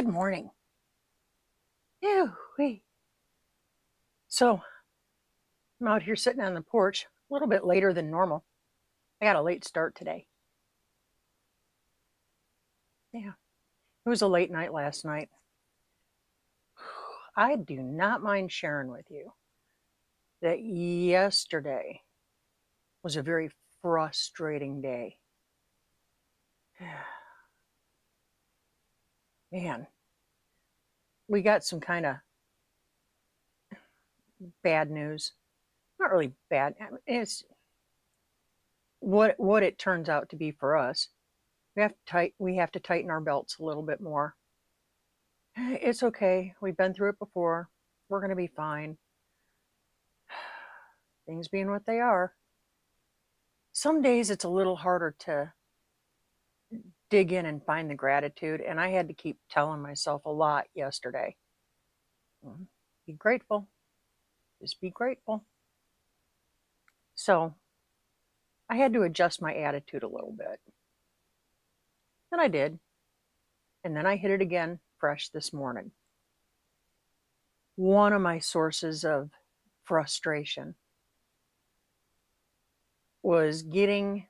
Good morning. Ew-wee. So I'm out here sitting on the porch a little bit later than normal. I got a late start today. Yeah, it was a late night last night. I do not mind sharing with you that yesterday was a very frustrating day. Man, we got some kind of bad news. Not really bad. It's what it turns out to be for us. We have to tighten our belts a little bit more. It's okay. We've been through it before. We're going to be fine. Things being what they are. Some days it's a little harder to dig in and find the gratitude, and I had to keep telling myself a lot yesterday. Be grateful. Just be grateful. So I had to adjust my attitude a little bit. And I did. And then I hit it again fresh this morning. One of my sources of frustration was getting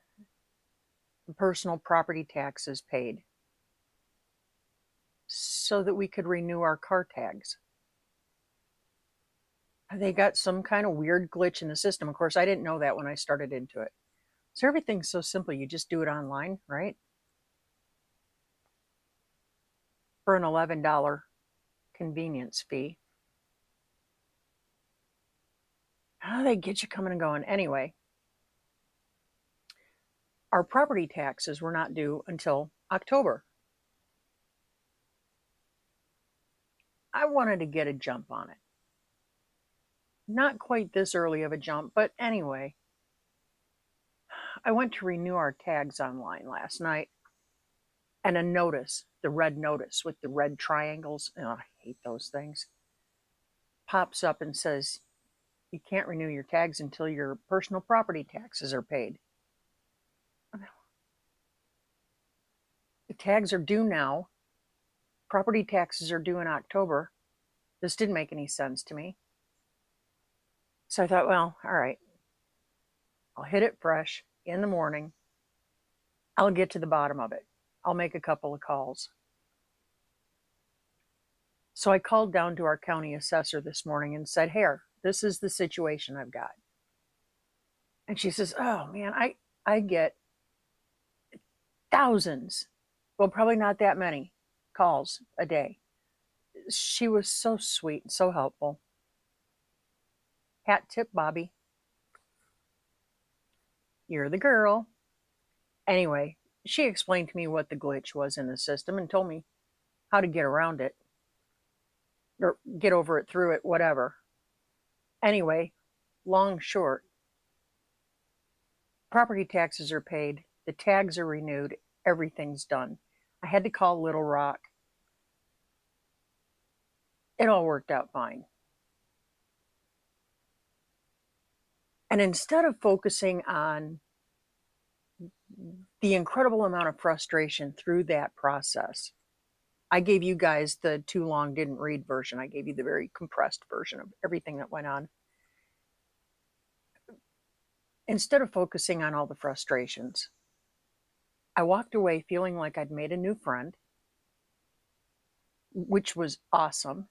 personal property taxes paid so that we could renew our car tags. They got some kind of weird glitch in the system. Of course, I didn't know that when I started into it. So everything's so simple. You just do it online, right? For an $11 convenience fee. How do they get you coming and going? Anyway, our property taxes were not due until October. I wanted to get a jump on it. Not quite this early of a jump, but anyway, I went to renew our tags online last night, and a notice, the red notice with the red triangles, oh, I hate those things, pops up and says, you can't renew your tags until your personal property taxes are paid. The tags are due now. Property taxes are due in October. This didn't make any sense to me. So I thought, well, all right, I'll hit it fresh in the morning. I'll get to the bottom of it. I'll make a couple of calls. So I called down to our county assessor this morning and said, here, this is the situation I've got. And she says, oh man, I get thousands, well, probably not that many calls a day. She was so sweet and so helpful. Hat tip, Bobby. You're the girl. Anyway, she explained to me what the glitch was in the system and told me how to get around it or get over it, through it, whatever. Anyway, long short, property taxes are paid, the tags are renewed, everything's done. I had to call Little Rock. It all worked out fine. And instead of focusing on the incredible amount of frustration through that process, I gave you guys the too long didn't read version. I gave you the very compressed version of everything that went on. Instead of focusing on all the frustrations, I walked away feeling like I'd made a new friend, which was awesome.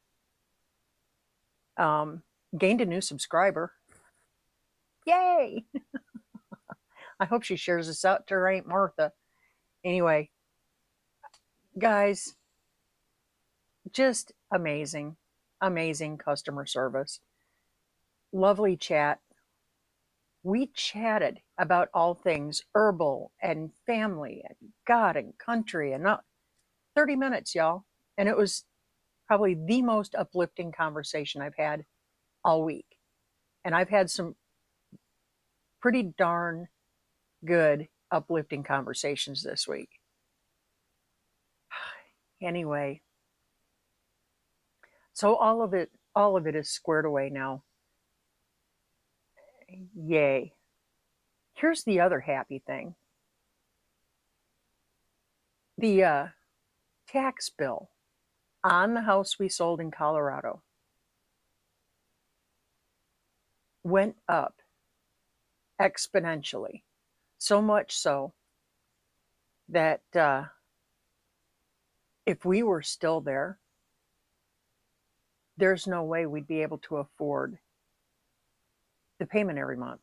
Gained a new subscriber. Yay! I hope she shares this out to her Aunt Martha. Anyway, guys, just amazing, amazing customer service. Lovely chat. We chatted about all things herbal and family and God and country and 30 minutes, y'all. And it was probably the most uplifting conversation I've had all week. And I've had some pretty darn good uplifting conversations this week. Anyway, so all of it is squared away now. Yay. Here's the other happy thing. The tax bill on the house we sold in Colorado went up exponentially. So much so that if we were still there, there's no way we'd be able to afford the payment every month.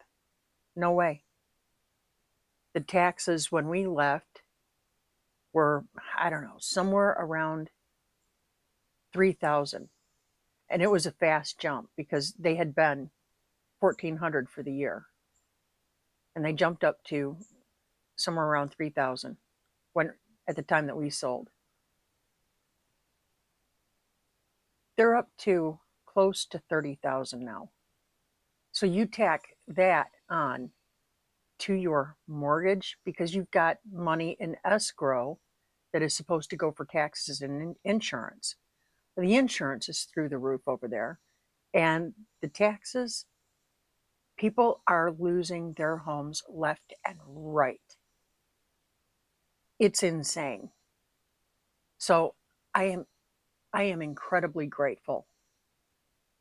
No way. The taxes when we left were, I don't know, somewhere around 3,000. And it was a fast jump because they had been 1,400 for the year. And they jumped up to somewhere around 3,000 when at the time that we sold. They're up to close to 30,000 now. So you tack that on to your mortgage because you've got money in escrow that is supposed to go for taxes and insurance. The insurance is through the roof over there. And the taxes, people are losing their homes left and right. It's insane. So I am incredibly grateful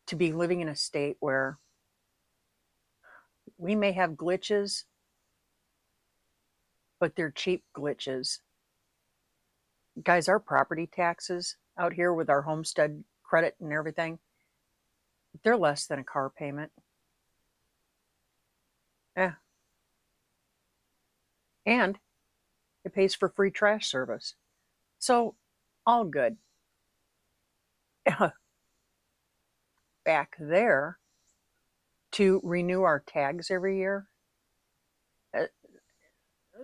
to be living in a state where we may have glitches, but they're cheap glitches. Guys, our property taxes out here with our homestead credit and everything, they're less than a car payment. Yeah. And it pays for free trash service. So all good. Back there, to renew our tags every year, uh,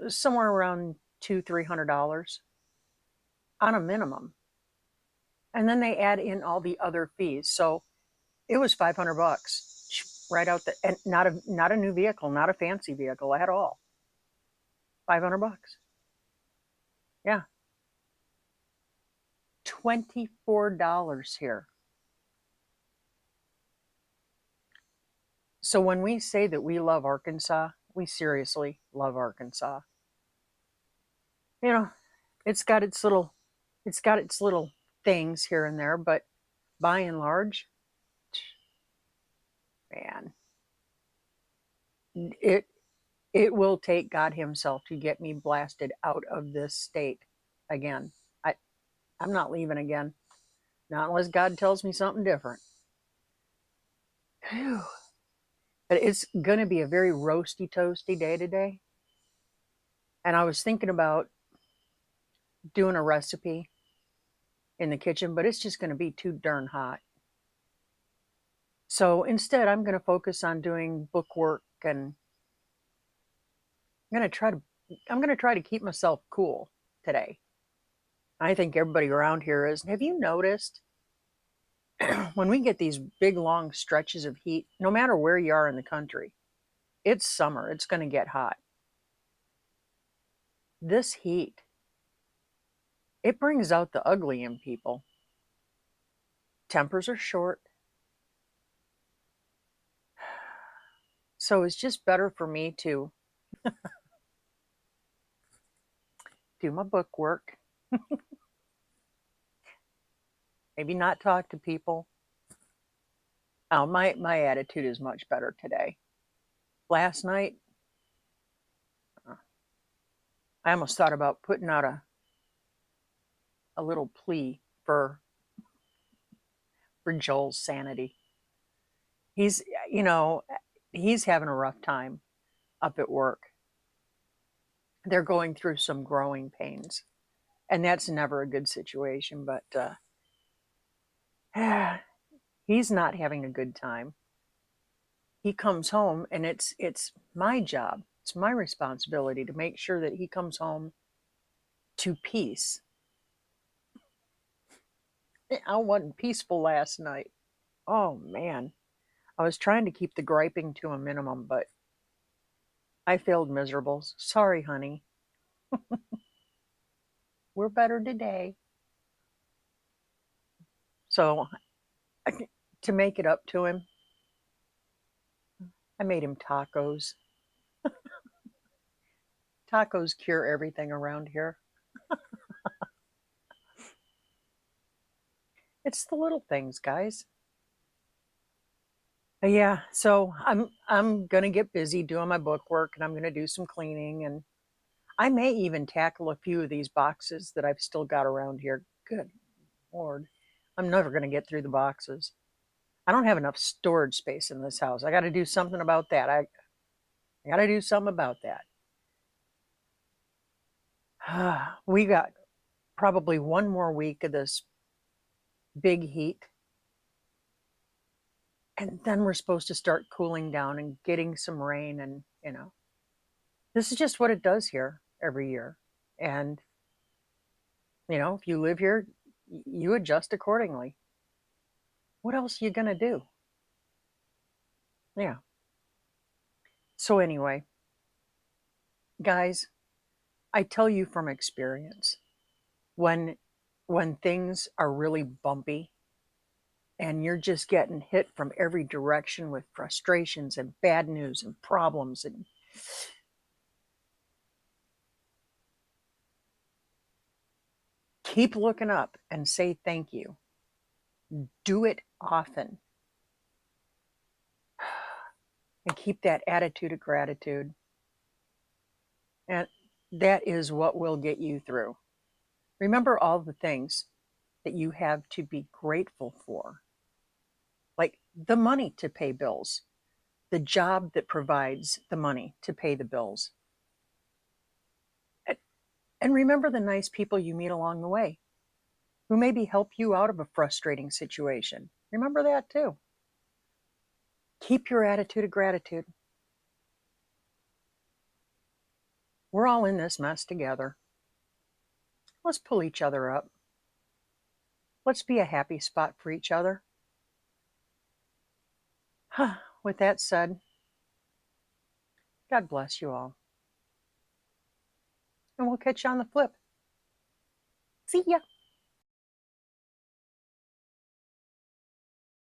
somewhere around $200-300 on a minimum. And then they add in all the other fees. So it was $500 right out the, and not a new vehicle, not a fancy vehicle at all. $500. Yeah. $24 here. So when we say that we love Arkansas, we seriously love Arkansas. You know, it's got its little things here and there, but by and large, man, it it will take God himself to get me blasted out of this state again. I I'm not leaving again. Not unless God tells me something different. Whew. But it's going to be a very roasty toasty day today. And I was thinking about doing a recipe in the kitchen, but it's just going to be too darn hot. So instead, I'm going to focus on doing book work, and I'm going to try to keep myself cool today. I think everybody around here is. Have you noticed when we get these big long stretches of heat, no matter where you are in the country, it's summer, it's going to get hot. This heat, it brings out the ugly in people. Tempers are short. So it's just better for me to do my book work, maybe not talk to people. Oh, my attitude is much better today. Last night, I almost thought about putting out a little plea for Joel's sanity. He's, you know, he's having a rough time up at work. They're going through some growing pains, and that's never a good situation, but he's not having a good time. He comes home, and it's my job, it's my responsibility to make sure that he comes home to peace. I wasn't peaceful last night. Oh man, I was trying to keep the griping to a minimum, but I failed miserable. Sorry, honey. We're better today. So to make it up to him, I made him tacos. Tacos cure everything around here. It's the little things, guys. Yeah, so I'm gonna get busy doing my book work, and I'm gonna do some cleaning, and I may even tackle a few of these boxes that I've still got around here. Good Lord, I'm never gonna get through the boxes. I don't have enough storage space in this house. I got to do something about that. I got to do something about that. We got probably one more week of this big heat, and then we're supposed to start cooling down and getting some rain. And, this is just what it does here every year. And, if you live here, you adjust accordingly. What else are you going to do? Yeah. So, anyway, guys, I tell you from experience, when when things are really bumpy and you're just getting hit from every direction with frustrations and bad news and problems, and keep looking up and say thank you. Do it often and keep that attitude of gratitude. And that is what will get you through. Remember all the things that you have to be grateful for, like the money to pay bills, the job that provides the money to pay the bills. And remember the nice people you meet along the way who maybe help you out of a frustrating situation. Remember that too. Keep your attitude of gratitude. We're all in this mess together. Let's pull each other up. Let's be a happy spot for each other. With that said, God bless you all. And we'll catch you on the flip. See ya.